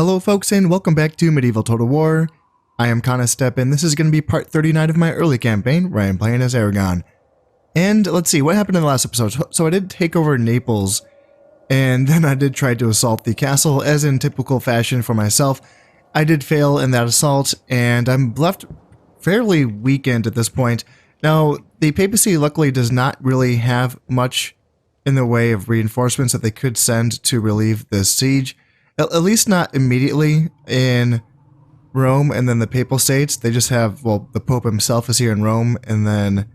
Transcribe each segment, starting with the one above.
Hello folks and welcome back to Medieval Total War. I am Step and this is going to be part 39 of my early campaign where I am playing as Aragon. And let's see, what happened in the last episode? So I did take over Naples and then I did try to assault the castle as in typical fashion for myself. I did fail in that assault and I'm left fairly weakened at this point. Now the papacy luckily does not really have much in the way of reinforcements that they could send to relieve this siege. At least not immediately in Rome and then the Papal States. They just have, well, the Pope himself is here in Rome, and then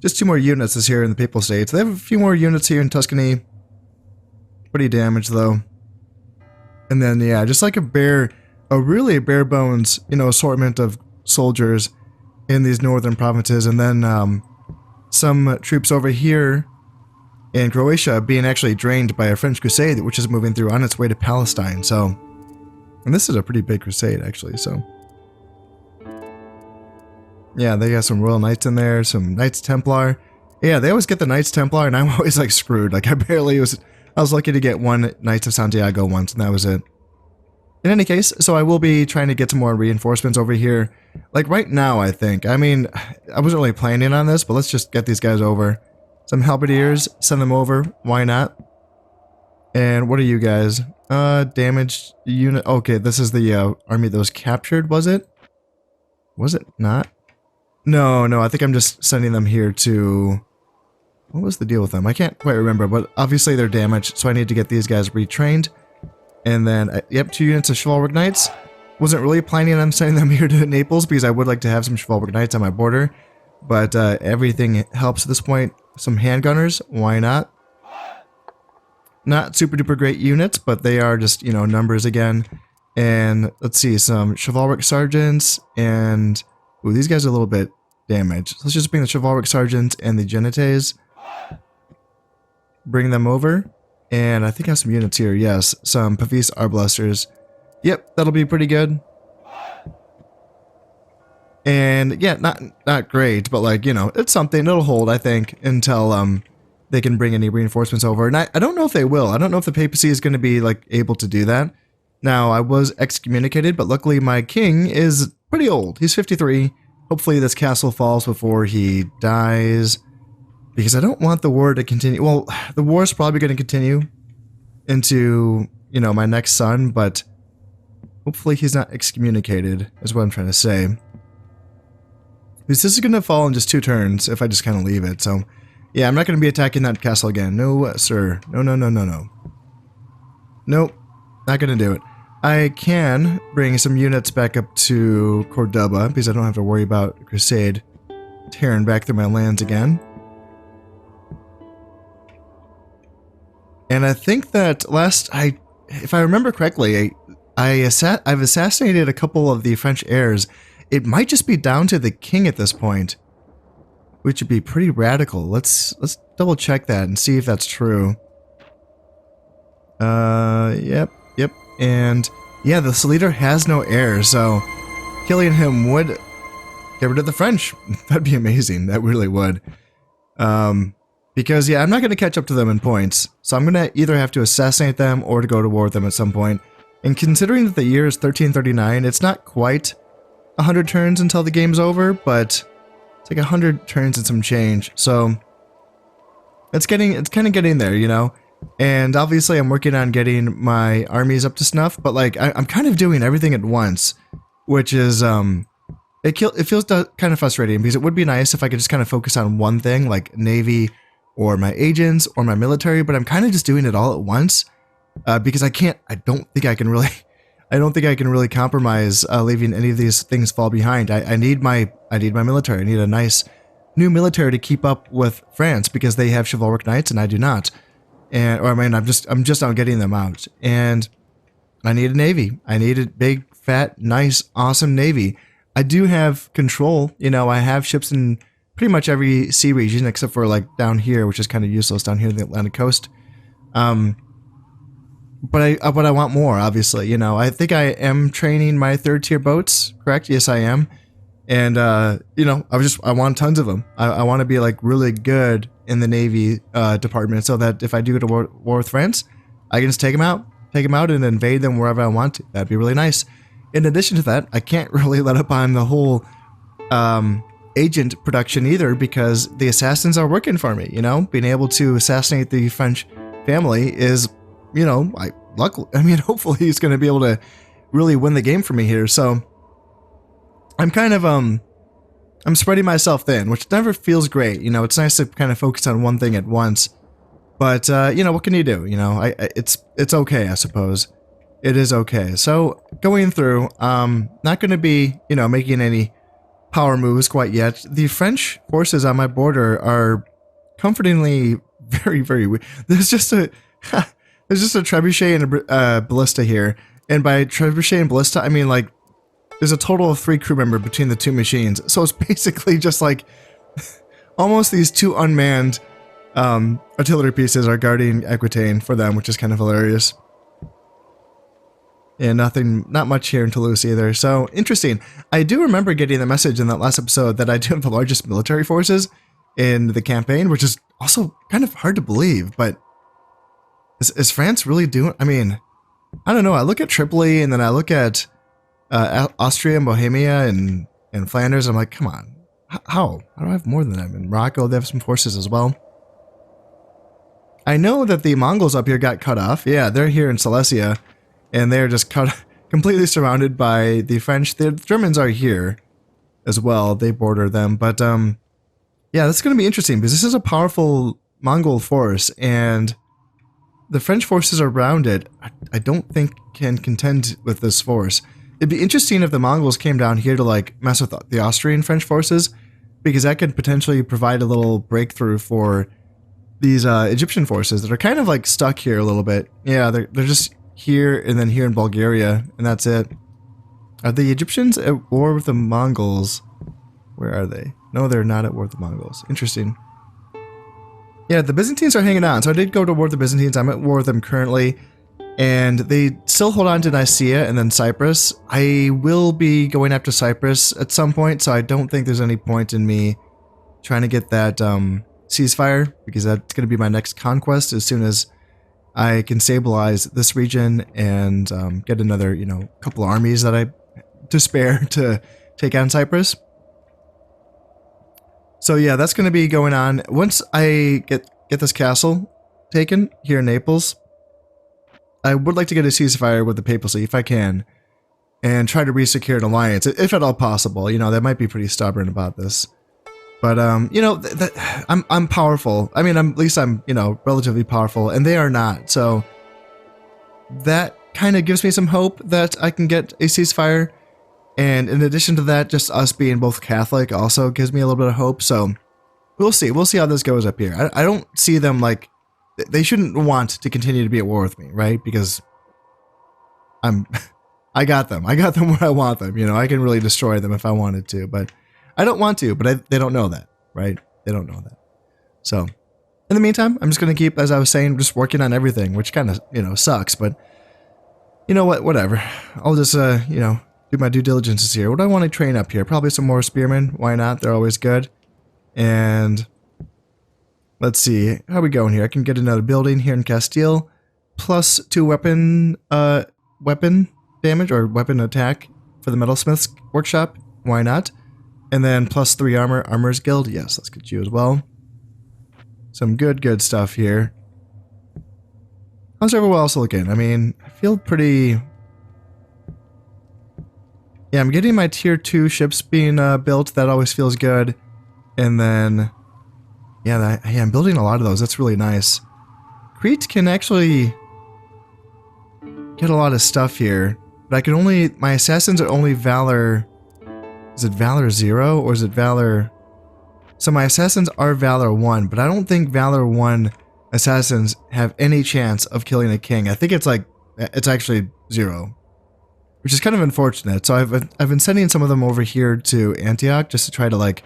just 2 more units is here in the Papal States. They have a few more units here in Tuscany. Pretty damaged, though. And then, yeah, just like a really bare bones, assortment of soldiers in these northern provinces. And then some troops over here in Croatia being actually drained by a French crusade, which is moving through on its way to Palestine. So, and this is a pretty big crusade, actually, so. Yeah, they got some Royal Knights in there, some Knights Templar. Yeah, they always get the Knights Templar, and I'm always, like, screwed. Like, I was lucky to get one Knights of Santiago once, and that was it. In any case, so I will be trying to get some more reinforcements over here. Like, right now, I think. I mean, I wasn't really planning on this, but let's just get these guys over. Some halberdiers, send them over. Why not? And what are you guys? Damaged unit. Okay, this is the army that was captured, was it? Was it not? No, I think I'm just sending them here to... What was the deal with them? I can't quite remember, but obviously they're damaged, so I need to get these guys retrained. And then, yep, 2 units of Chivalric Knights. Wasn't really planning on sending them here to Naples, because I would like to have some Chivalric Knights on my border. But everything helps at this point. Some handgunners, why not? Not super duper great units, but they are just, numbers again. And let's see, some Chivalric Sergeants, and... Ooh, these guys are a little bit damaged. Let's just bring the Chivalric Sergeants and the Genites. Bring them over. And I think I have some units here, yes. Some Pavis Arbalesters. Yep, that'll be pretty good. And yeah, not great, but like, it's something. It'll hold, I think, until they can bring any reinforcements over. And I don't know if they will. I don't know if the papacy is going to be like able to do that. Now, I was excommunicated, but luckily my king is pretty old. He's 53. Hopefully this castle falls before he dies, because I don't want the war to continue. Well, the war is probably going to continue into, my next son, but hopefully he's not excommunicated, is what I'm trying to say. This is going to fall in just 2 turns if I just kind of leave it. So, yeah, I'm not going to be attacking that castle again. No, sir. No. Nope. Not going to do it. I can bring some units back up to Cordoba because I don't have to worry about Crusade tearing back through my lands again. And I think that if I remember correctly, I've assassinated a couple of the French heirs. It might just be down to the king at this point, which would be pretty radical. Let's double check that and see if that's true. Yep. And yeah, this leader has no heir, so killing him would get rid of the French. That'd be amazing. That really would. Because yeah, I'm not going to catch up to them in points, so I'm going to either have to assassinate them or to go to war with them at some point. And considering that the year is 1339, it's not quite 100 turns until the game's over, but it's like 100 turns and some change. So it's kind of getting there, And obviously I'm working on getting my armies up to snuff, but like I'm kind of doing everything at once, which is it feels kind of frustrating, because it would be nice if I could just kind of focus on one thing, like Navy or my agents or my military, but I'm kind of just doing it all at once because I don't think I can really compromise leaving any of these things fall behind. I need my military. I need a nice new military to keep up with France, because they have Chivalric Knights and I do not. I'm just not getting them out. And I need a navy. I need a big, fat, nice, awesome navy. I do have control. I have ships in pretty much every sea region except for like down here, which is kind of useless down here in the Atlantic coast. But I want more, obviously. I think I am training my 3rd tier boats, correct? Yes, I am. And, I want tons of them. I want to be like really good in the Navy department, so that if I do go to war with France, I can just take them out. take them out and invade them wherever I want to. That'd be really nice. In addition to that, I can't really let up on the whole agent production either, because the assassins are working for me, you know? Being able to assassinate the French family is, you know, hopefully he's going to be able to really win the game for me here. So I'm kind of, I'm spreading myself thin, which never feels great. You know, it's nice to kind of focus on one thing at once. But, you know, what can you do? You know, it's okay, I suppose. It is okay. So going through, not going to be, you know, making any power moves quite yet. The French forces on my border are comfortingly very, very weak. There's just a trebuchet and a ballista here. And by trebuchet and ballista, I mean like there's a total of 3 crew members between the 2 machines. So it's basically just like almost these 2 unmanned artillery pieces are guarding Aquitaine for them, which is kind of hilarious. And not much here in Toulouse either. So interesting. I do remember getting the message in that last episode that I do have the largest military forces in the campaign, which is also kind of hard to believe. But is France really doing? I mean, I don't know. I look at Tripoli and then I look at Austria and Bohemia and Flanders. I'm like, come on, how do I have more than them? In Morocco, they have some forces as well. I know that the Mongols up here got cut off. Yeah, they're here in Silesia. And they're just completely surrounded by the French. The Germans are here as well. They border them. But yeah, that's going to be interesting because this is a powerful Mongol force. And the French forces around it, I don't think can contend with this force. It'd be interesting if the Mongols came down here to like mess with the Austrian French forces, because that could potentially provide a little breakthrough for these Egyptian forces that are kind of like stuck here a little bit. Yeah, they're just here and then here in Bulgaria, and that's it. Are the Egyptians at war with the Mongols? Where are they? No, they're not at war with the Mongols. Interesting. Yeah, the Byzantines are hanging on. So I did go to war with the Byzantines. I'm at war with them currently. And they still hold on to Nicaea and then Cyprus. I will be going after Cyprus at some point, so I don't think there's any point in me trying to get that ceasefire, because that's going to be my next conquest as soon as I can stabilize this region and get another, you know, couple armies that I to spare to take on Cyprus. So yeah, that's going to be going on. Once I get this castle taken here in Naples, I would like to get a ceasefire with the papacy if I can, and try to re-secure an alliance, if at all possible. You know, they might be pretty stubborn about this. But, you know, I'm powerful. I mean, at least I'm, you know, relatively powerful, and they are not. So that kind of gives me some hope that I can get a ceasefire. And in addition to that, just us being both Catholic also gives me a little bit of hope. So we'll see. We'll see how this goes up here. I don't see them like, they shouldn't want to continue to be at war with me, right? Because I got them. I got them where I want them. You know, I can really destroy them if I wanted to, but I don't want to, but they don't know that, right? They don't know that. So in the meantime, I'm just going to keep, as I was saying, just working on everything, which kind of, you know, sucks, but you know what, whatever. I'll just, you know, do my due diligences here. What do I want to train up here? Probably some more spearmen. Why not? They're always good. And let's see, how are we going here? I can get another building here in Castile, plus 2 weapon damage or weapon attack for the metalsmith's workshop. Why not? And then plus 3 armor, Armor's Guild. Yes, let's get you as well. Some good stuff here. How's everyone else looking? I mean, I feel pretty... Yeah, I'm getting my tier 2 ships being built. That always feels good. And then... Yeah, I'm building a lot of those. That's really nice. Crete can actually get a lot of stuff here. But I can only... My assassins are only Valor... Is it Valor 0 or is it Valor... So my assassins are Valor 1, but I don't think Valor 1 assassins have any chance of killing a king. I think it's like... It's actually 0. Which is kind of unfortunate. So I've been sending some of them over here to Antioch just to try to like...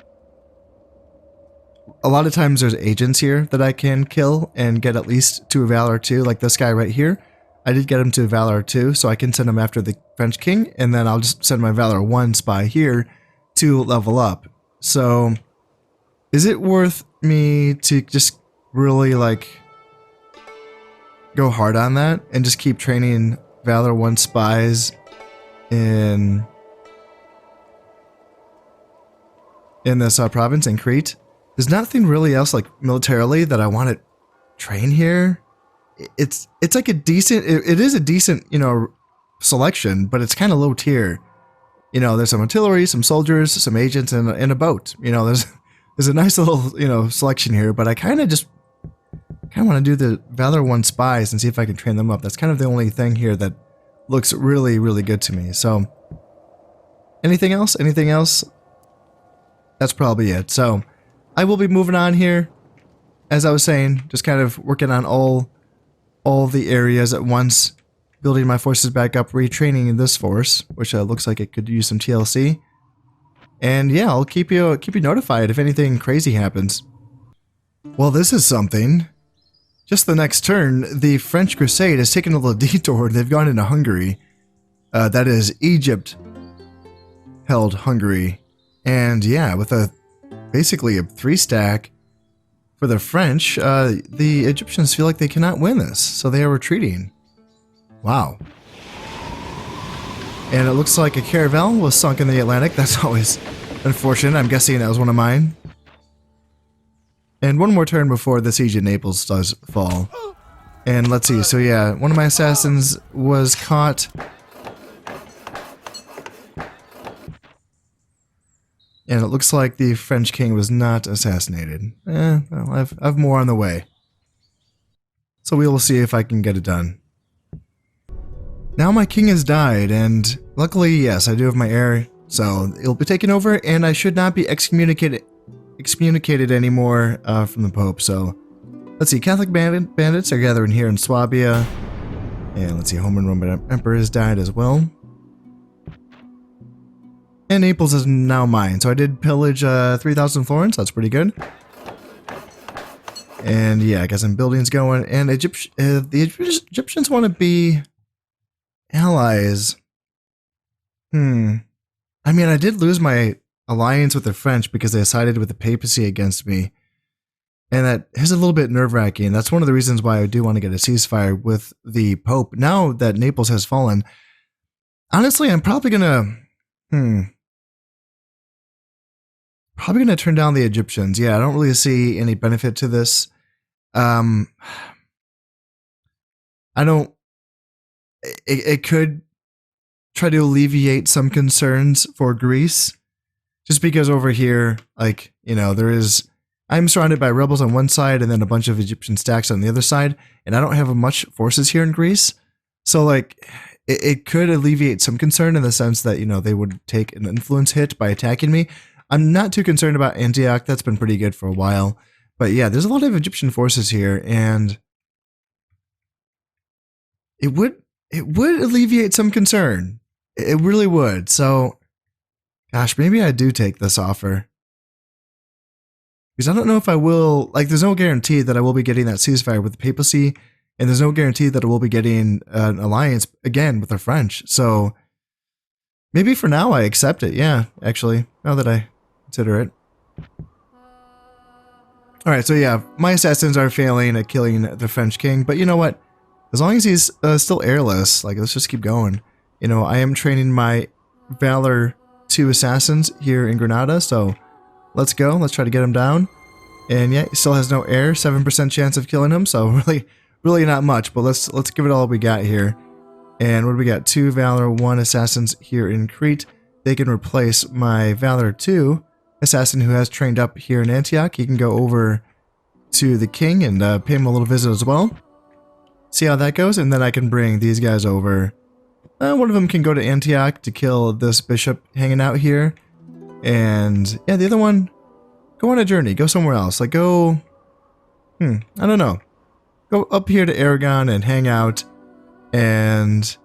A lot of times there's agents here that I can kill and get at least to a Valor 2, like this guy right here. I did get him to Valor 2, so I can send him after the French king, and then I'll just send my Valor 1 spy here to level up. So, is it worth me to just really, like, go hard on that and just keep training Valor 1 spies in this province in Crete. There's nothing really else like militarily that I want to train here. It's like a decent, it is a decent, you know, selection, but it's kind of low tier. You know, there's some artillery, some soldiers, some agents, and a boat. You know, there's a nice little, you know, selection here, but I kind of want to do the Valor 1 spies and see if I can train them up. That's kind of the only thing here that looks really, really good to me. So, anything else? Anything else? That's probably it. So, I will be moving on here. As I was saying, just kind of working on all the areas at once, building my forces back up, retraining in this force, which looks like it could use some TLC. And yeah, I'll keep you notified if anything crazy happens. Well, this is something. Just the next turn, the French Crusade has taken a little detour. They've gone into Hungary. That is Egypt held Hungary. And yeah, with basically a 3-stack for the French, the Egyptians feel like they cannot win this, so they are retreating. Wow. And it looks like a caravel was sunk in the Atlantic. That's always unfortunate. I'm guessing that was one of mine. And one more turn before the siege of Naples does fall. And let's see, so yeah, one of my assassins was caught. And it looks like the French king was not assassinated. Well, I've more on the way. So we will see if I can get it done. Now my king has died, and luckily, yes, I do have my heir, so it'll be taken over, and I should not be excommunicated anymore from the Pope. So let's see, Catholic bandits are gathering here in Swabia, and let's see, Roman Emperor has died as well. And Naples is now mine, so I did pillage 3,000 florins. That's pretty good. And yeah, I got some buildings going. And the Egyptians want to be allies. I mean, I did lose my alliance with the French because they sided with the papacy against me. And that is a little bit nerve-wracking. That's one of the reasons why I do want to get a ceasefire with the Pope. Now that Naples has fallen, honestly, I'm probably going to... Probably going to turn down the Egyptians. Yeah, I don't really see any benefit to this. I don't... It could try to alleviate some concerns for Greece. Just because over here, like, you know, I'm surrounded by rebels on one side and then a bunch of Egyptian stacks on the other side. And I don't have much forces here in Greece. So, like, it could alleviate some concern in the sense that, you know, they would take an influence hit by attacking me. I'm not too concerned about Antioch. That's been pretty good for a while. But yeah, there's a lot of Egyptian forces here, and it would alleviate some concern. It really would. So, gosh, maybe I do take this offer. Because I don't know if I will, like, there's no guarantee that I will be getting that ceasefire with the papacy, and there's no guarantee that I will be getting an alliance again with the French. So, maybe for now I accept it. Yeah, actually, now that I consider it. Alright, so yeah, my assassins are failing at killing the French king, but you know what? As long as he's still airless, like, let's just keep going. You know, I am training my Valor 2 assassins here in Granada, so let's go. Let's try to get him down. And yeah, he still has no air, 7% chance of killing him, so really not much, but let's give it all we got here. And what do we got? 2 Valor 1 assassins here in Crete. They can replace my Valor 2 assassin who has trained up here in Antioch. He can go over to the king and pay him a little visit as well. See how that goes, and then I can bring these guys over. One of them can go to Antioch to kill this bishop hanging out here. And yeah, the other one, go on a journey. Go somewhere else. Like, go... I don't know. Go up here to Aragon and hang out. And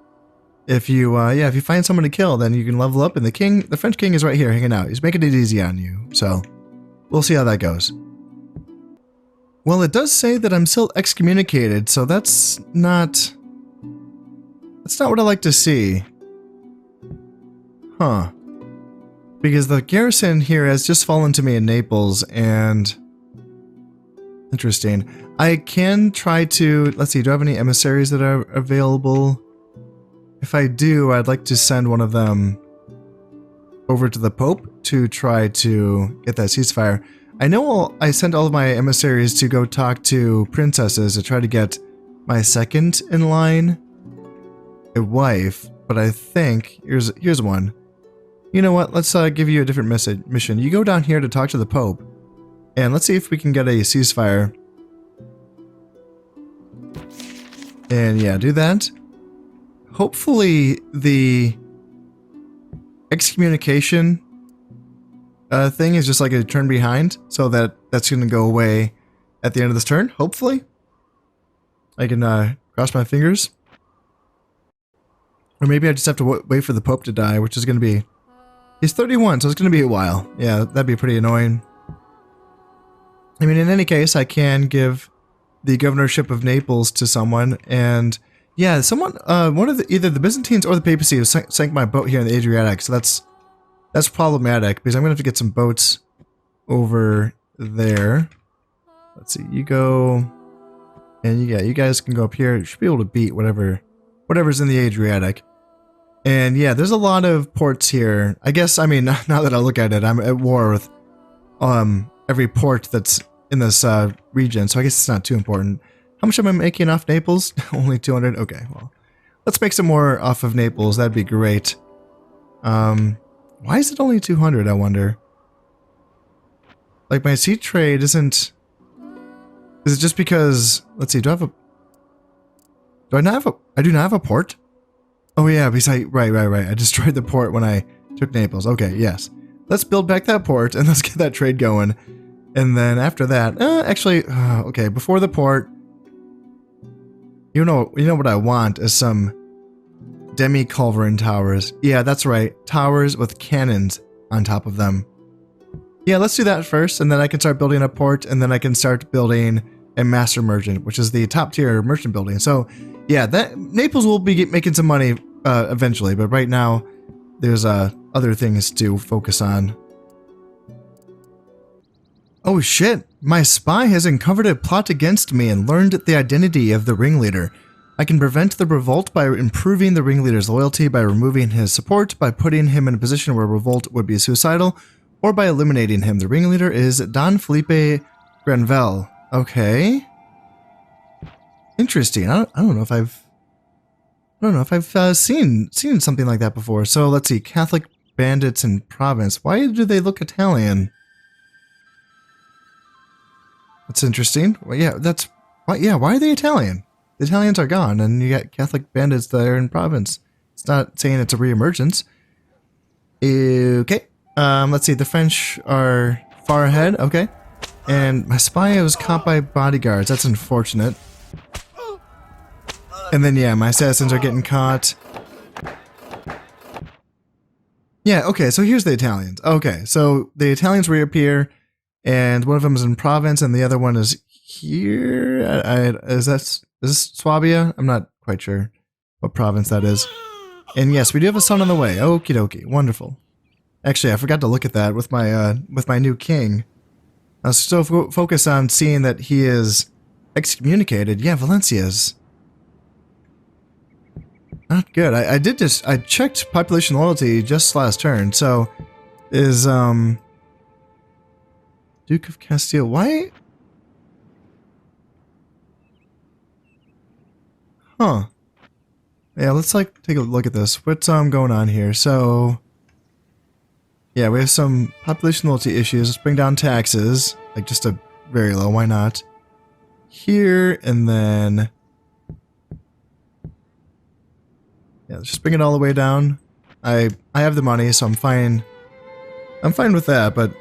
if you find someone to kill, then you can level up. And the French king is right here hanging out. He's making it easy on you. So we'll see how that goes. Well, it does say that I'm still excommunicated, so that's not what I like to see. Huh. Because the garrison here has just fallen to me in Naples, and Interesting. I can try to, let's see, do I have any emissaries that are available? If I do, I'd like to send one of them over to the Pope to try to get that ceasefire. I know I sent all of my emissaries to go talk to princesses to try to get my second in line a wife, but I think, here's one. You know what, let's give you a different mission. You go down here to talk to the Pope, and let's see if we can get a ceasefire. And yeah, do that. Hopefully the excommunication thing is just like a turn behind, so that's going to go away at the end of this turn, hopefully. I can cross my fingers. Or maybe I just have to wait for the Pope to die, which is going to be... He's 31, so it's going to be a while. Yeah, that'd be pretty annoying. I mean, in any case, I can give the governorship of Naples to someone, and yeah, someone, one of either the Byzantines or the papacy has sank my boat here in the Adriatic, so that's problematic, because I'm going to have to get some boats over there. Let's see, you go, and yeah, you guys can go up here. You should be able to beat whatever's in the Adriatic. And yeah, there's a lot of ports here. I guess, I mean, now that I look at it, I'm at war with every port that's in this region, so I guess it's not too important. How much am I making off Naples? Only 200? Okay, well, let's make some more off of Naples. That'd be great. Why is it only 200, I wonder? Like, my sea trade isn't... Is it just because... Let's see, do I not have a... I do not have a port? Oh yeah, because right. I destroyed the port when I took Naples. Okay, yes. Let's build back that port and let's get that trade going. And then after that, okay, before the port, you know what I want is some demi-culverin towers. Yeah, that's right, towers with cannons on top of them. Yeah, let's do that first, and then I can start building a port, and then I can start building a master merchant, which is the top tier merchant building. So yeah, that Naples will be making some money eventually, but right now there's other things to focus on. Oh shit, my spy has uncovered a plot against me and learned the identity of the ringleader. I can prevent the revolt by improving the ringleader's loyalty, by removing his support, by putting him in a position where revolt would be suicidal, or by eliminating him. The ringleader is Don Felipe Granvelle. Okay. Interesting. I don't know if I've seen something like that before. So let's see, Catholic bandits in province. Why do they look Italian? That's interesting. Well, yeah, why are they Italian? The Italians are gone, and you got Catholic bandits there in province. It's not saying it's a reemergence. Okay. Let's see. The French are far ahead. Okay. And my spy was caught by bodyguards. That's unfortunate. And then, yeah, my assassins are getting caught. Yeah, okay, so here's the Italians. Okay, so the Italians reappear, and one of them is in Provence, and the other one is here. Is this Swabia? I'm not quite sure what province that is. And yes, we do have a son on the way. Okie dokie, wonderful. Actually, I forgot to look at that with my new king. I was so focused on seeing that he is excommunicated. Yeah, Valencia's not good. I checked population loyalty just last turn. So is Duke of Castile, why? Huh. Yeah, let's take a look at this. What's going on here? So yeah, we have some population loyalty issues. Let's bring down taxes, like just a very low, why not? Here, and then yeah, let's just bring it all the way down. I have the money, so I'm fine. I'm fine with that, but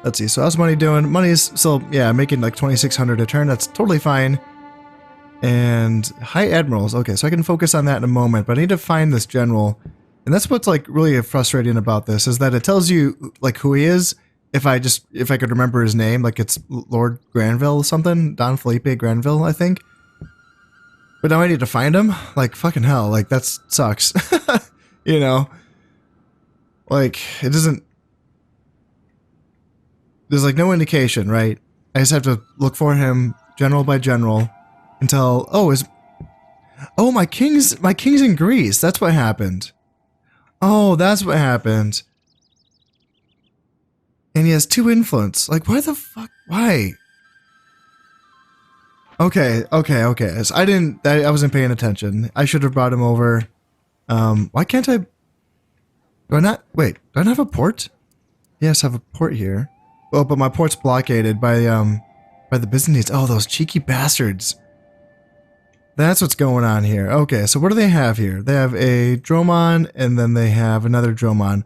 let's see. So how's money doing? Money's still, yeah, making like 2,600 a turn. That's totally fine. And high admirals. Okay, so I can focus on that in a moment, but I need to find this general. And that's what's like really frustrating about this, is that it tells you like who he is. If I could remember his name, like it's Lord Granville or something, Don Felipe Granville, I think. But now I need to find him? Like, fucking hell, like, that sucks. You know? Like, it there's like no indication, right? I just have to look for him general by general until my king's in Greece. That's what happened. Oh, that's what happened. And he has 2 influence. Like, why the fuck? Why? Okay. So I wasn't paying attention. I should have brought him over. Why can't I? Do I not? Wait, do I not have a port? Yes, I have a port here. Oh, but my port's blockaded by the Byzantines. Oh, those cheeky bastards. That's what's going on here. Okay, so what do they have here? They have a Dromon, and then they have another Dromon.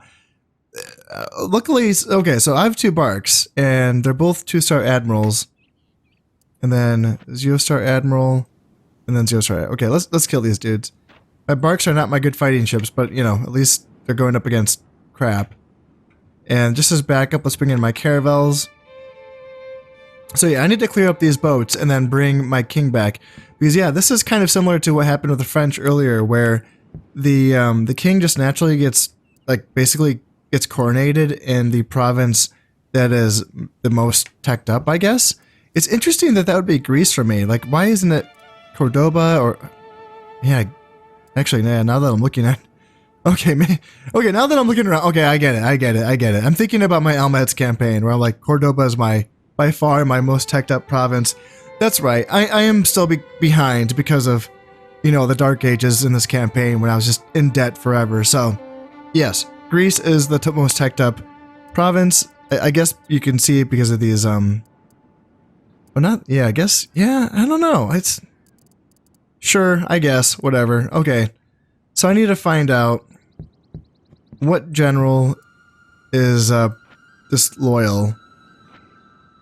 Luckily, okay, so I have 2 barks, and they're both 2-star admirals. And then 0-star admiral, and then 0-star. Okay, let's kill these dudes. My barks are not my good fighting ships, but you know, at least they're going up against crap. And just as backup, let's bring in my caravels. So yeah, I need to clear up these boats and then bring my king back. Because yeah, this is kind of similar to what happened with the French earlier, where the king just naturally gets, like, basically gets coronated in the province that is the most teched up, I guess. It's interesting that would be Greece for me. Like, why isn't it Cordoba or... Yeah, actually, yeah, now that I'm looking at... Okay, now that I'm looking around... Okay, I get it. I'm thinking about my Almets campaign, where I'm like, Cordoba is by far my most teched up province. That's right. I am still behind because of, you know, the Dark Ages in this campaign when I was just in debt forever. So, yes, Greece is the most teched up province. I guess you can see it because of these, well, not, yeah, I guess, yeah, I don't know. It's, sure, I guess, whatever. Okay, so I need to find out what general is, disloyal.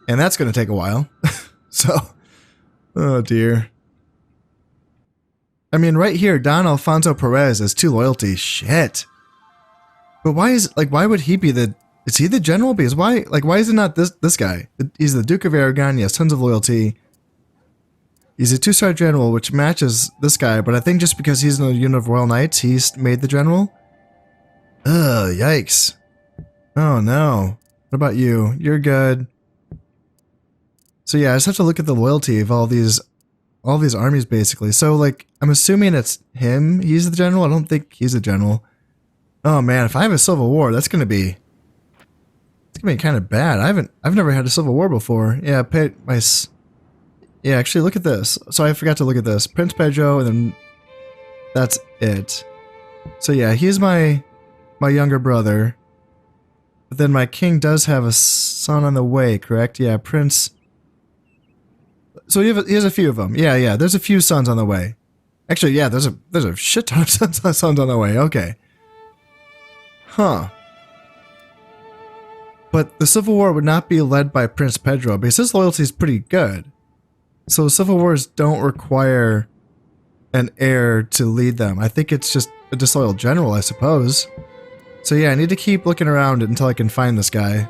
And that's going to take a while. So... Oh dear. I mean, right here, Don Alfonso Perez is 2 loyalty. Shit. But why would he be is he the general? Because why is it not this guy? He's the Duke of Aragon, he has tons of loyalty. He's a 2-star general, which matches this guy, but I think just because he's in the unit of Royal Knights, he's made the general. Ugh, yikes. Oh no. What about you? You're good. So yeah, I just have to look at the loyalty of all these armies basically. So like, I'm assuming it's him. He's the general. I don't think he's a general. Oh man, if I have a civil war, it's gonna be kind of bad. I've never had a civil war before. Yeah, yeah. Actually, look at this. So I forgot to look at this. Prince Pedro, and then that's it. So yeah, he's my younger brother. But then my king does have a son on the way, correct? Yeah, Prince. So he has a few of them. Yeah. There's a few sons on the way. Actually, yeah. There's a shit ton of sons on the way. Okay. Huh. But the Civil War would not be led by Prince Pedro because his loyalty is pretty good. So Civil Wars don't require an heir to lead them. I think it's just a disloyal general, I suppose. So yeah, I need to keep looking around until I can find this guy.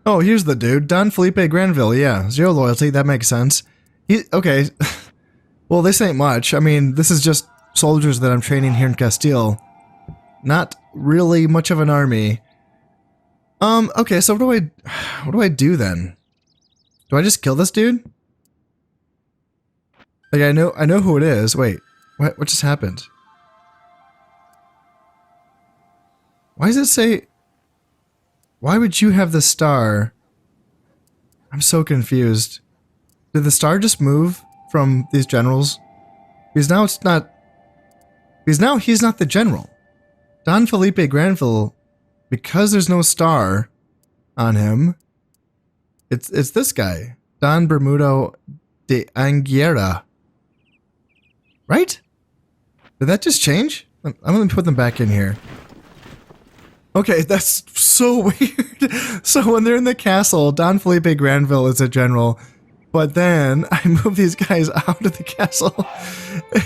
Oh, here's the dude. Don Felipe Granville, yeah. 0 loyalty, that makes sense. Okay. Well, this ain't much. I mean, this is just soldiers that I'm training here in Castile. Not really much of an army. Okay, so what do I do then? Do I just kill this dude? Like, I know who it is. Wait, what just happened? Why does it say... Why would you have the star? I'm so confused. Did the star just move from these generals? Because now it's not... Because now he's not the general. Don Felipe Granville, because there's no star on him, it's this guy. Don Bermudo de Anguera. Right? Did that just change? I'm going to put them back in here. Okay, that's so weird. So when they're in the castle, Don Felipe Granville is a general, but then I move these guys out of the castle,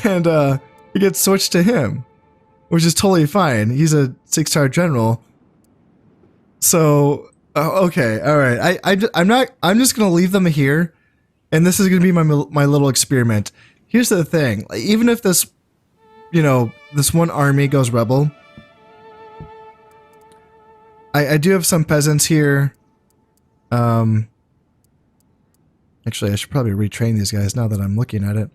and it gets switched to him, which is totally fine. He's a 6-star general. So okay, all right. I'm just gonna leave them here, and this is gonna be my little experiment. Here's the thing: like, even if this, this one army goes rebel. I do have some peasants here Actually, I should probably retrain these guys now that I'm looking at it.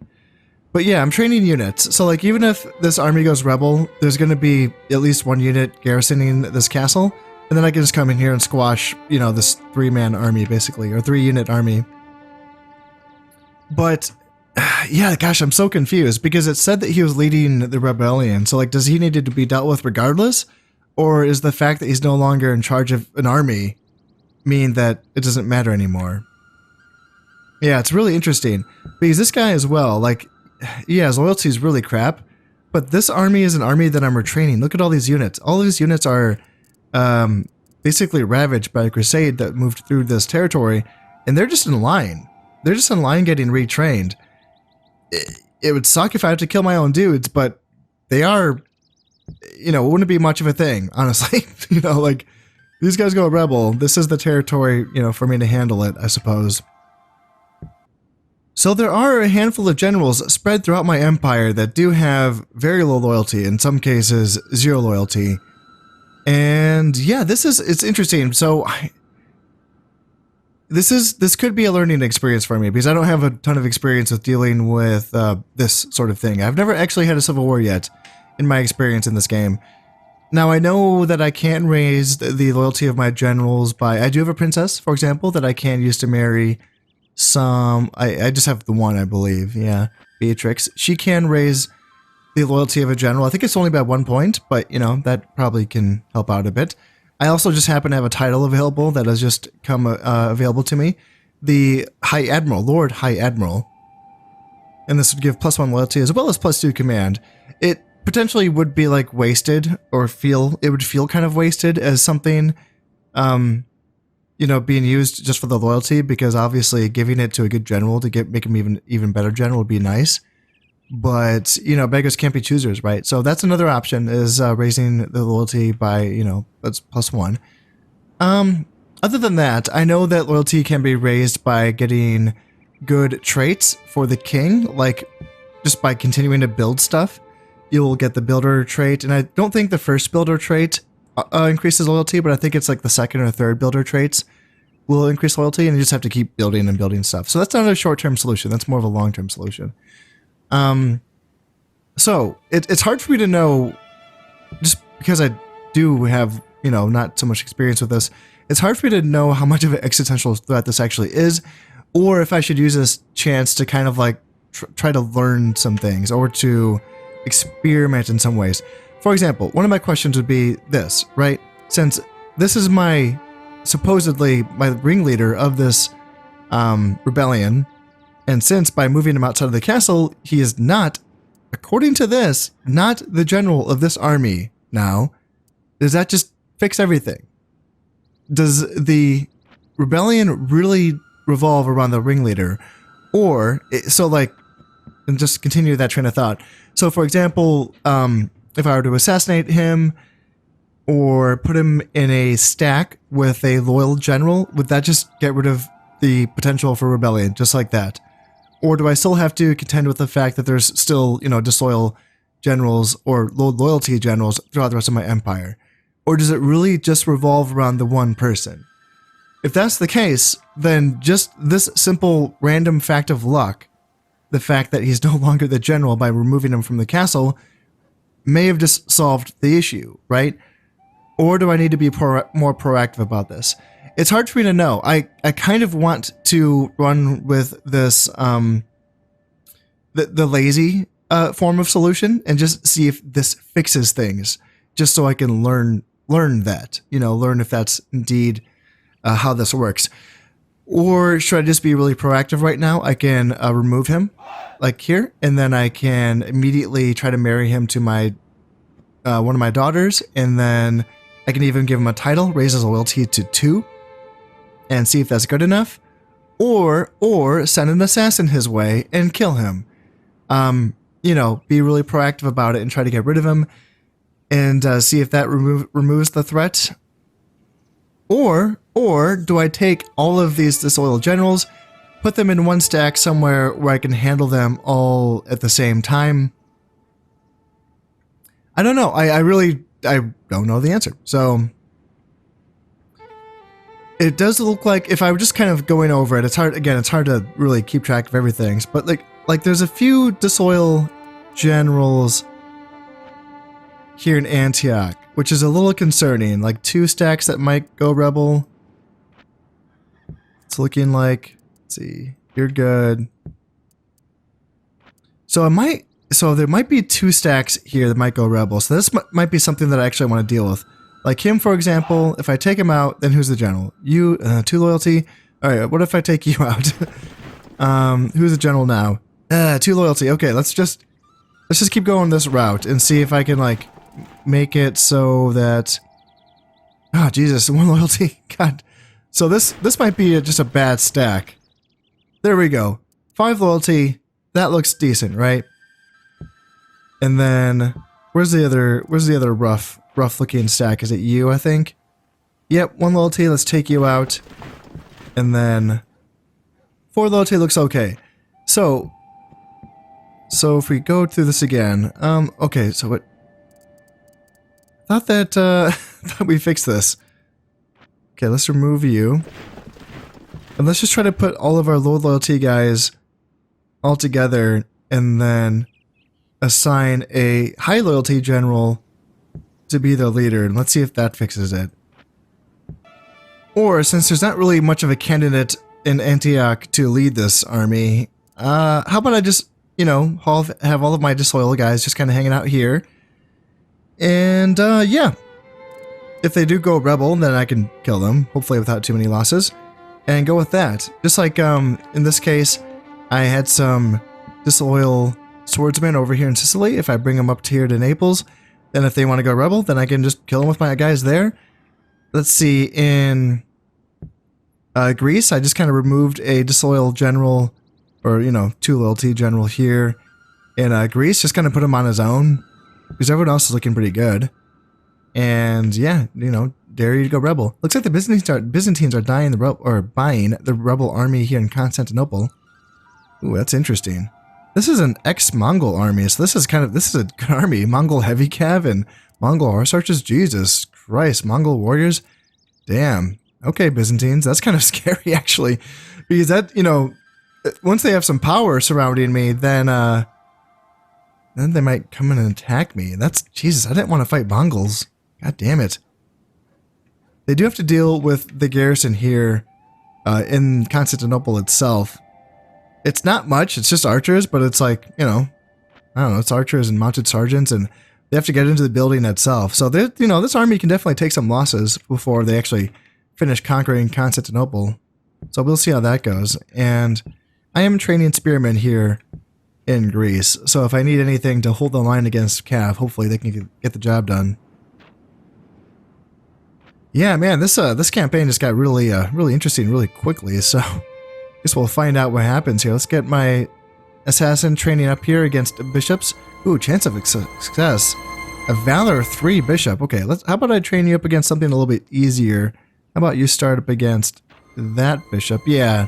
But yeah, I'm training units. So like, even if this army goes rebel, there's going to be at least one unit garrisoning this castle. And then I can just come in here and squash, you know, this 3-man army basically, or 3-unit army. But yeah, gosh, I'm so confused because it said that he was leading the rebellion. So like, does he need to be dealt with regardless? Or is the fact that he's no longer in charge of an army mean that it doesn't matter anymore? Yeah, it's really interesting because this guy as well, like, yeah, his loyalty is really crap, but this army is an army that I'm retraining. Look at all these units. All these units are basically ravaged by a crusade that moved through this territory, and they're just in line. They're just in line getting retrained. It would suck if I had to kill my own dudes, but they are, you know, it wouldn't be much of a thing, honestly. You know, like, these guys go rebel. This is the territory, you know, for me to handle it, I suppose. So there are a handful of generals spread throughout my empire that do have very low loyalty, in some cases 0 loyalty. And yeah, it's interesting. So this could be a learning experience for me because I don't have a ton of experience with dealing with this sort of thing. I've never actually had a civil war yet in my experience in this game. Now I know that I can raise the loyalty of my generals by, I do have a princess, for example, that I can use to marry I just have the one, I believe. Yeah, Beatrix. She can raise the loyalty of a general. I think it's only by 1 point, but you know, that probably can help out a bit. I also just happen to have a title available that has just come available to me. The High Admiral, Lord High Admiral. And this would give +1 loyalty as well as +2 command. It potentially would be like wasted, or it would feel kind of wasted as something, you know, being used just for the loyalty, because obviously giving it to a good general to make him even better general would be nice. But, you know, beggars can't be choosers, right? So that's another option, is raising the loyalty by, you know, that's +1. Other than that, I know that loyalty can be raised by getting good traits for the king, like just by continuing to build stuff. You'll get the builder trait, and I don't think the first builder trait increases loyalty, but I think it's like the second or third builder traits will increase loyalty, and you just have to keep building and building stuff. So that's not a short-term solution. That's more of a long-term solution. So it's hard for me to know, just because I do have, you know, not so much experience with this. It's hard for me to know how much of an existential threat this actually is, or if I should use this chance to kind of like try to learn some things or to experiment in some ways. For example, one of my questions would be this, right? Since this is supposedly my ringleader of this rebellion, and since by moving him outside of the castle, he is not, according to this, not the general of this army now, does that just fix everything? Does the rebellion really revolve around the ringleader? Or, so like, and just continue that train of thought. So for example, if I were to assassinate him or put him in a stack with a loyal general, would that just get rid of the potential for rebellion, just like that? Or do I still have to contend with the fact that there's still, you know, disloyal generals or low loyalty generals throughout the rest of my empire? Or does it really just revolve around the one person? If that's the case, then just this simple random fact of luck, the fact that he's no longer the general by removing him from the castle, may have just solved the issue, right? Or do I need to be more proactive about this? It's hard for me to know. I kind of want to run with this, the lazy form of solution and just see if this fixes things, just so I can learn that, you know, learn if that's indeed how this works. Or should I just be really proactive right now? I can remove him, like here, and then I can immediately try to marry him to my one of my daughters, and then I can even give him a title, raise his loyalty to 2, and see if that's good enough. Or send an assassin his way and kill him. You know, be really proactive about it and try to get rid of him, and see if that removes the threat. Or do I take all of these disloyal generals, put them in one stack somewhere where I can handle them all at the same time? I don't know. I don't know the answer. So it does look like, if I were just kind of going over it, it's hard, again, it's hard to really keep track of everything, but like there's a few disloyal generals here in Antioch, which is a little concerning, like 2 stacks that might go rebel. It's looking like, let's see, you're good. So there might be 2 stacks here that might go rebel, so this might be something that I actually want to deal with. Like him, for example, if I take him out, then who's the general? You, 2 loyalty. Alright, what if I take you out? Who's the general now? 2 loyalty. Okay, let's just keep going this route and see if I can, like, make it so that... Oh, Jesus, 1 loyalty. God. So this might be just a bad stack. There we go. 5 loyalty. That looks decent, right? And then... Where's the other rough looking stack? Is it you, I think? Yep, 1 loyalty, let's take you out. And then 4 loyalty looks okay. So if we go through this again, okay, so what? Thought that thought we fixed this. Okay, let's remove you. And let's just try to put all of our low loyalty guys all together and then assign a high loyalty general to be the leader, and let's see if that fixes it. Or, since there's not really much of a candidate in Antioch to lead this army, how about I just, you know, have all of my disloyal guys just kind of hanging out here. And, yeah. If they do go rebel, then I can kill them, hopefully without too many losses, and go with that. Just like, in this case, I had some disloyal swordsmen over here in Sicily. If I bring them up to here to Naples, then if they want to go rebel, then I can just kill them with my guys there. Let's see, in Greece, I just kind of removed a disloyal general, or, you know, 2 loyalty general here in Greece, just kind of put him on his own, because everyone else is looking pretty good. And yeah, you know, dare you to go rebel. Looks like the Byzantines are buying the rebel army here in Constantinople. Ooh, that's interesting. This is an ex-Mongol army, so this is a good army. Mongol heavy cav and Mongol horse archers. Jesus Christ, Mongol warriors. Damn. Okay, Byzantines, that's kind of scary actually, because that, you know, once they have some power surrounding me, then they might come in and attack me. That's, Jesus, I didn't want to fight Mongols. God damn it. They do have to deal with the garrison here in Constantinople itself. It's not much, it's just archers, but it's like, you know, I don't know, it's archers and mounted sergeants, and they have to get into the building itself. So, you know, this army can definitely take some losses before they actually finish conquering Constantinople. So we'll see how that goes. And I am training spearmen here in Greece, so if I need anything to hold the line against Cav, hopefully they can get the job done. Yeah, man, this campaign just got really interesting really quickly, so guess we'll find out what happens here. Let's get my assassin training up here against bishops. Ooh, chance of success. A Valor 3 bishop. Okay, how about I train you up against something a little bit easier? How about you start up against that bishop? Yeah.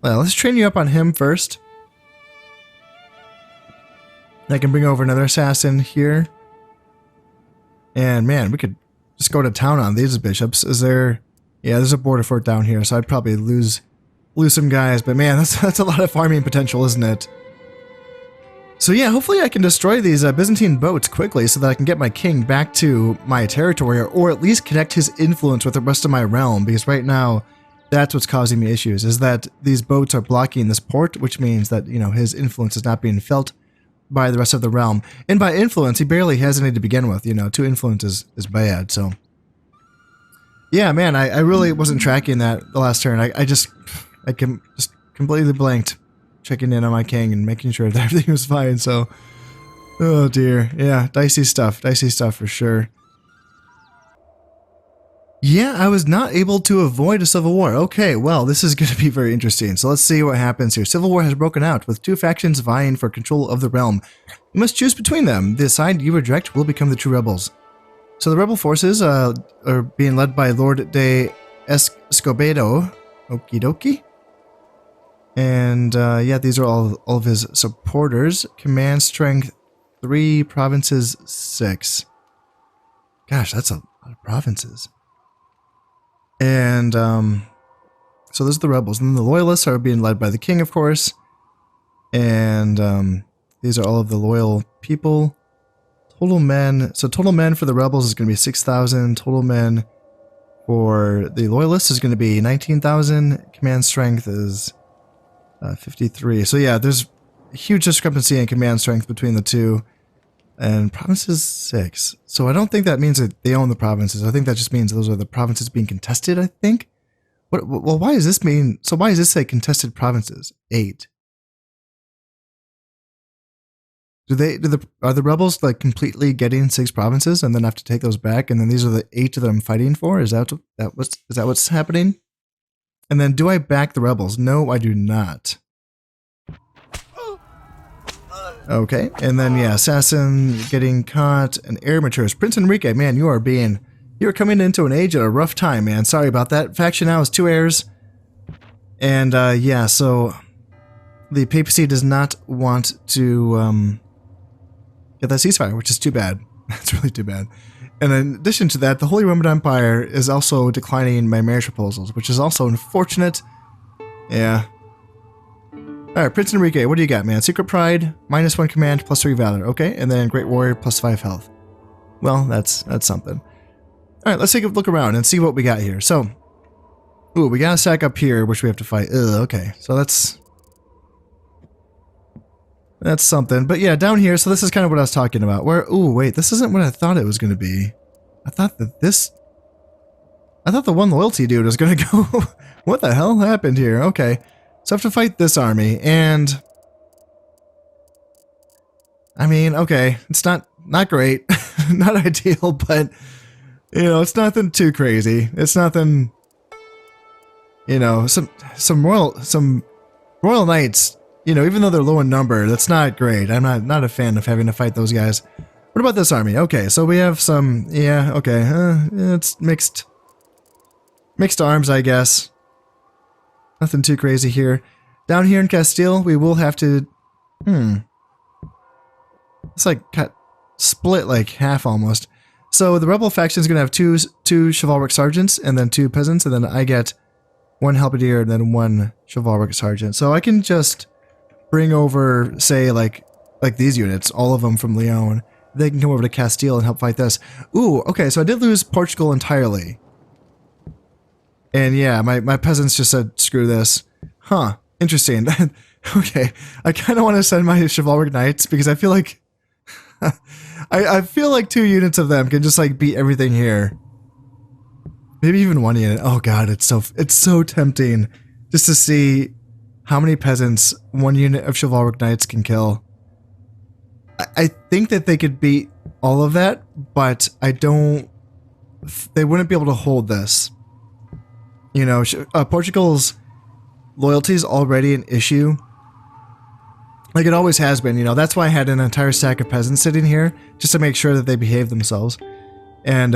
Well, let's train you up on him first. I can bring over another assassin here. And man, we could just go to town on these bishops. Is there... Yeah, there's a border fort down here, so I'd probably lose some guys, but man, that's a lot of farming potential, isn't it? So yeah, hopefully I can destroy these Byzantine boats quickly so that I can get my king back to my territory, or at least connect his influence with the rest of my realm, because right now, that's what's causing me issues, is that these boats are blocking this port, which means that, you know, his influence is not being felt by the rest of the realm. And by influence, he barely has any to begin with, you know, 2 influence is bad, so... Yeah, man, I really wasn't tracking that the last turn. I just completely blanked, checking in on my king and making sure that everything was fine, so... Oh dear, yeah, dicey stuff for sure. Yeah, I was not able to avoid a civil war. Okay, well, this is going to be very interesting, so let's see what happens here. Civil war has broken out, with 2 factions vying for control of the realm. You must choose between them. The side you reject will become the true rebels. So the rebel forces are being led by Lord de Escobedo. Okie dokie. And yeah, these are all of his supporters. Command strength 3, provinces 6. Gosh, that's a lot of provinces. And so those are the rebels. And then the loyalists are being led by the king, of course. And these are all of the loyal people. Total men. So total men for the rebels is going to be 6,000. Total men for the loyalists is going to be 19,000. Command strength is 53. So yeah, there's a huge discrepancy in command strength between the two. And provinces 6. So I don't think that means that they own the provinces. I think that just means those are the provinces being contested, I think. Well, why does this mean? So why does this say contested provinces? 8. Are the rebels like completely getting 6 provinces and then have to take those back? And then these are the 8 that I'm fighting for? Is that what's happening? And then do I back the rebels? No, I do not. Okay, and then yeah, assassin getting caught and air matures. Prince Enrique, man, you're coming into an age at a rough time, man. Sorry about that. Faction now is 2 heirs. And yeah, so the papacy does not want to get that ceasefire, which is too bad. That's really too bad. And in addition to that, the Holy Roman Empire is also declining my marriage proposals, which is also unfortunate. Yeah. Alright, Prince Enrique, what do you got, man? Secret Pride, -1 command, +3 valor. Okay, and then Great Warrior, +5 health. Well, that's something. Alright, let's take a look around and see what we got here. So, ooh, we got a stack up here, which we have to fight. Ugh, okay, so that's something. But yeah, down here, so this is kind of what I was talking about. Where, ooh, wait, this isn't what I thought it was going to be. I thought the one loyalty dude was going to go. What the hell happened here? Okay. So I have to fight this army, and I mean, okay, it's not great, not ideal, but you know, it's nothing too crazy. It's nothing, you know, some royal knights, you know, even though they're low in number, that's not great. I'm not a fan of having to fight those guys. What about this army? Okay, so we have some, yeah, okay, it's mixed arms, I guess. Nothing too crazy here. Down here in Castile, we will have to... It's like split like half almost. So the rebel faction is going to have two chivalric sergeants and then 2 peasants, and then I get 1 halberdier and then 1 chivalric sergeant. So I can just bring over, say, like these units, all of them from Leon. They can come over to Castile and help fight this. Ooh, okay, so I did lose Portugal entirely. And yeah, my peasants just said, screw this. Huh, interesting. Okay, I kind of want to send my chivalric knights because I feel like... I feel like 2 units of them can just like beat everything here. Maybe even 1 unit. Oh god, it's so tempting just to see how many peasants 1 unit of chivalric knights can kill. I think that they could beat all of that, but I don't... They wouldn't be able to hold this. You know, Portugal's loyalty is already an issue. Like it always has been, you know. That's why I had an entire stack of peasants sitting here, just to make sure that they behave themselves. And,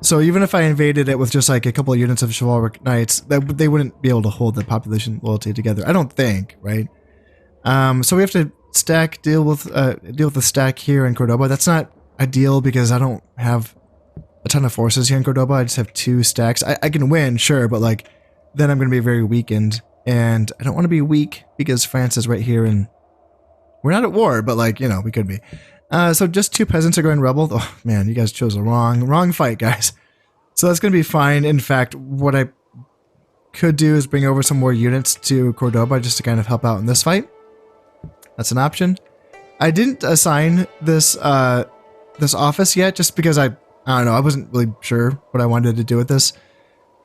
so even if I invaded it with just like a couple of units of chivalric knights, they wouldn't be able to hold the population loyalty together. I don't think, right? So we have to deal with the stack here in Cordoba. That's not ideal because I don't have a ton of forces here in Cordoba. I just have 2 stacks. I can win, sure, but like then I'm going to be very weakened, and I don't want to be weak because France is right here, and we're not at war, but like, you know, we could be. So just 2 peasants are going rebel. Oh man, you guys chose the wrong fight, guys. So that's going to be fine. In fact, what I could do is bring over some more units to Cordoba just to kind of help out in this fight. That's an option. I didn't assign this this office yet, just because I don't know, I wasn't really sure what I wanted to do with this.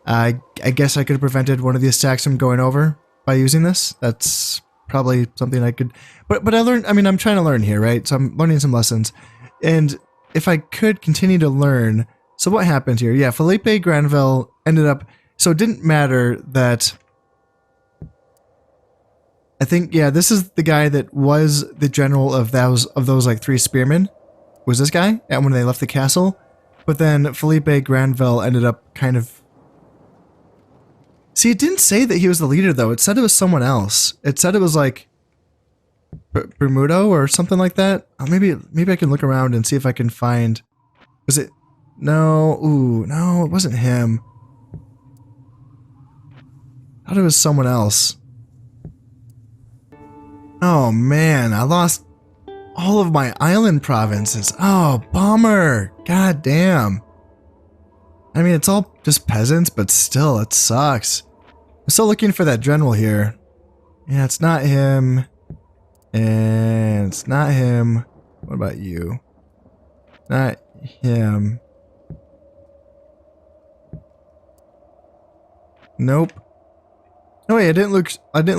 I guess I could have prevented one of these stacks from going over by using this. That's probably something I could... But I learned... I mean, I'm trying to learn here, right? So I'm learning some lessons. And if I could continue to learn... So what happened here? Yeah, Felipe Granville ended up... So it didn't matter that... I think, yeah, this is the guy that was the general of those like 3 spearmen. Was this guy? And when they left the castle. But then Felipe Granville ended up kind of... See, it didn't say that he was the leader, though. It said it was someone else. It said it was like Bermudo or something like that. Maybe I can look around and see if I can find... Was it... No. Ooh, no, it wasn't him. I thought it was someone else. Oh man, I lost all of my island provinces. Oh, bummer. God damn. I mean, it's all just peasants, but still, it sucks. I'm still looking for that general here. Yeah, it's not him. And it's not him. What about you? Not him. Nope. Oh wait, I didn't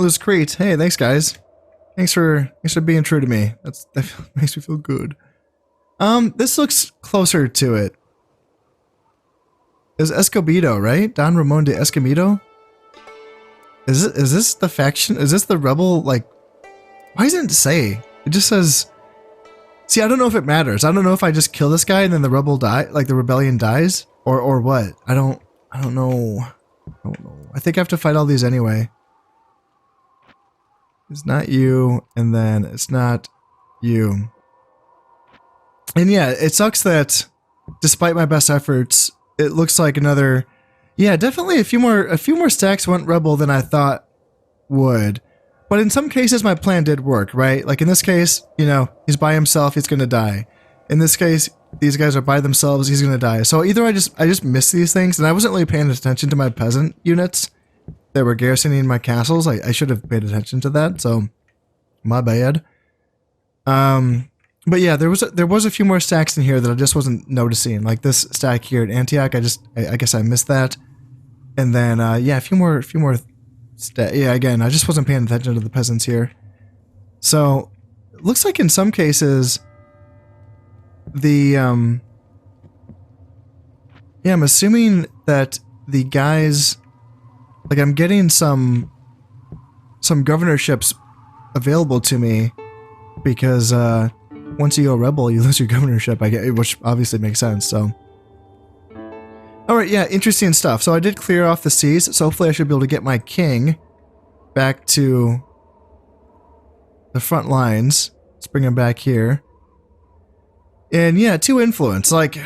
lose Crete. Hey, thanks guys. Thanks for being true to me. That makes me feel good. This looks closer to it. Is Escobedo, right? Don Ramon de Escobedo? Is this the faction? Is this the rebel? Like, why doesn't it say? It just says. See, I don't know if it matters. I don't know if I just kill this guy and then the rebel like the rebellion dies, or what. I don't know. I think I have to fight all these anyway. It's not you, and then it's not you. And yeah, it sucks that despite my best efforts, it looks like another. Yeah, definitely a few more stacks went rebel than I thought would. But in some cases, my plan did work, right? Like in this case, you know, he's by himself, he's gonna die. In this case, these guys are by themselves, he's gonna die. So either I just missed these things, and I wasn't really paying attention to my peasant units that were garrisoning my castles. I should have paid attention to that, so my bad. But yeah, there was a few more stacks in here that I just wasn't noticing. Like this stack here at Antioch, I guess I missed that. And then yeah, a few more yeah, again, I just wasn't paying attention to the peasants here. So it looks like in some cases the yeah, I'm assuming that the guys, like I'm getting some governorships available to me because once you go rebel, you lose your governorship, which obviously makes sense. So alright, yeah, interesting stuff. So I did clear off the seas, so hopefully I should be able to get my king back to the front lines. Let's bring him back here. And yeah, 2 influence. Like,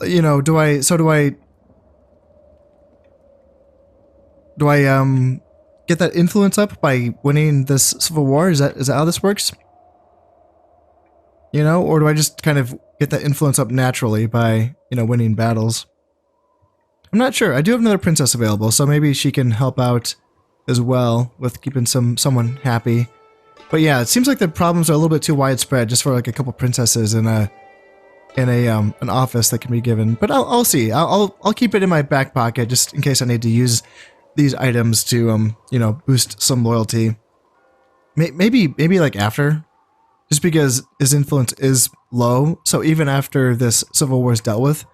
you know, do I get that influence up by winning this civil war? Is that how this works? You know, or do I just kind of get that influence up naturally by, you know, winning battles? I'm not sure. I do have another princess available, so maybe she can help out as well with keeping someone happy. But yeah, it seems like the problems are a little bit too widespread just for like a couple princesses in an office that can be given. But I'll see. I'll keep it in my back pocket just in case I need to use these items to you know, boost some loyalty. Maybe like after, just because his influence is low. So even after this civil war is dealt with,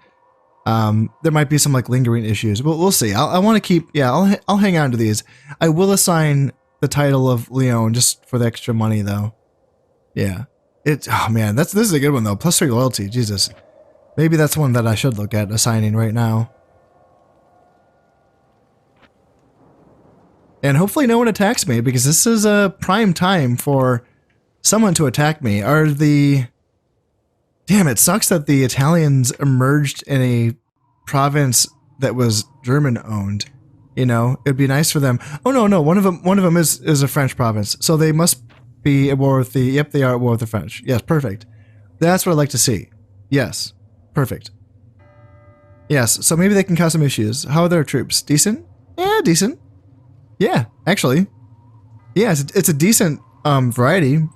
there might be some like lingering issues, but we'll see. I want to keep, yeah, I'll hang on to these. I will assign the title of Leon just for the extra money though. Yeah. Oh man, this is a good one though. +3 loyalty, Jesus. Maybe that's one that I should look at assigning right now. And hopefully no one attacks me, because this is a prime time for someone to attack me. Damn, it sucks that the Italians emerged in a province that was German owned. You know, it'd be nice for them. Oh no, one of them is a French province. So they must be at war with the, yep, they are at war with the French. Yes, perfect. That's what I'd like to see. Yes, perfect. Yes, so maybe they can cause some issues. How are their troops? Decent? Yeah, decent. Yeah, actually. Yeah, it's a decent variety.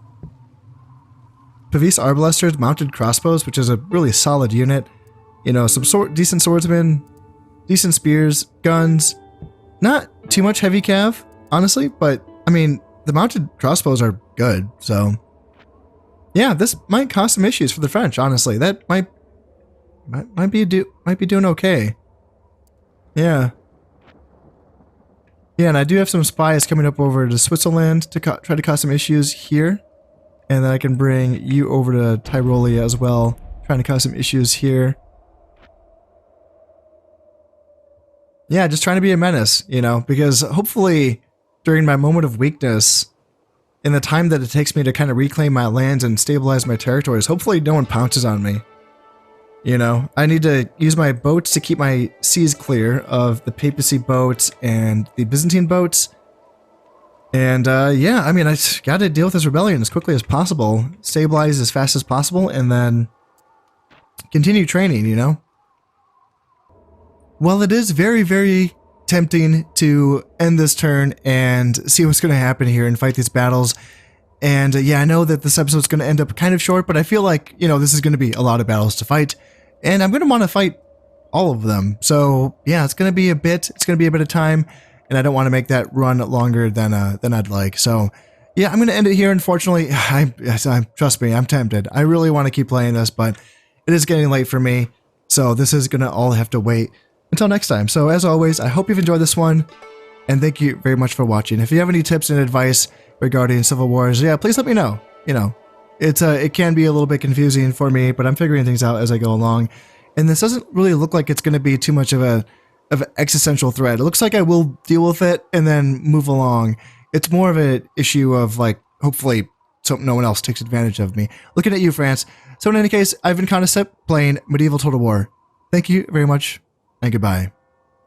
Pavis Arbalesters, mounted crossbows, which is a really solid unit. You know, some decent swordsmen, decent spears, guns. Not too much heavy cav, honestly, but I mean, the mounted crossbows are good, so yeah, this might cause some issues for the French, honestly. That might be doing okay. Yeah. Yeah, and I do have some spies coming up over to Switzerland to try to cause some issues here. And then I can bring you over to Tyrolia as well, trying to cause some issues here. Yeah, just trying to be a menace, you know, because hopefully during my moment of weakness, in the time that it takes me to kind of reclaim my lands and stabilize my territories, hopefully no one pounces on me. You know, I need to use my boats to keep my seas clear of the papacy boats and the Byzantine boats. And yeah, I mean, I got to deal with this rebellion as quickly as possible, stabilize as fast as possible, and then continue training, you know? Well, it is very, very tempting to end this turn and see what's going to happen here and fight these battles. And yeah, I know that this episode's going to end up kind of short, but I feel like, you know, this is going to be a lot of battles to fight. And I'm going to want to fight all of them. So yeah, it's going to be a bit of time. And I don't want to make that run longer than I'd like. So yeah, I'm going to end it here. Unfortunately, trust me, I'm tempted. I really want to keep playing this, but it is getting late for me. So this is going to all have to wait until next time. So as always, I hope you've enjoyed this one. And thank you very much for watching. If you have any tips and advice regarding Civil Wars, yeah, please let me know. You know, it can be a little bit confusing for me, but I'm figuring things out as I go along. And this doesn't really look like it's going to be too much of an existential threat. It looks like I will deal with it and then move along. It's more of an issue of like, hopefully, so no one else takes advantage of me. Looking at you, France. So in any case, I've been Concept playing Medieval Total War. Thank you very much, and goodbye.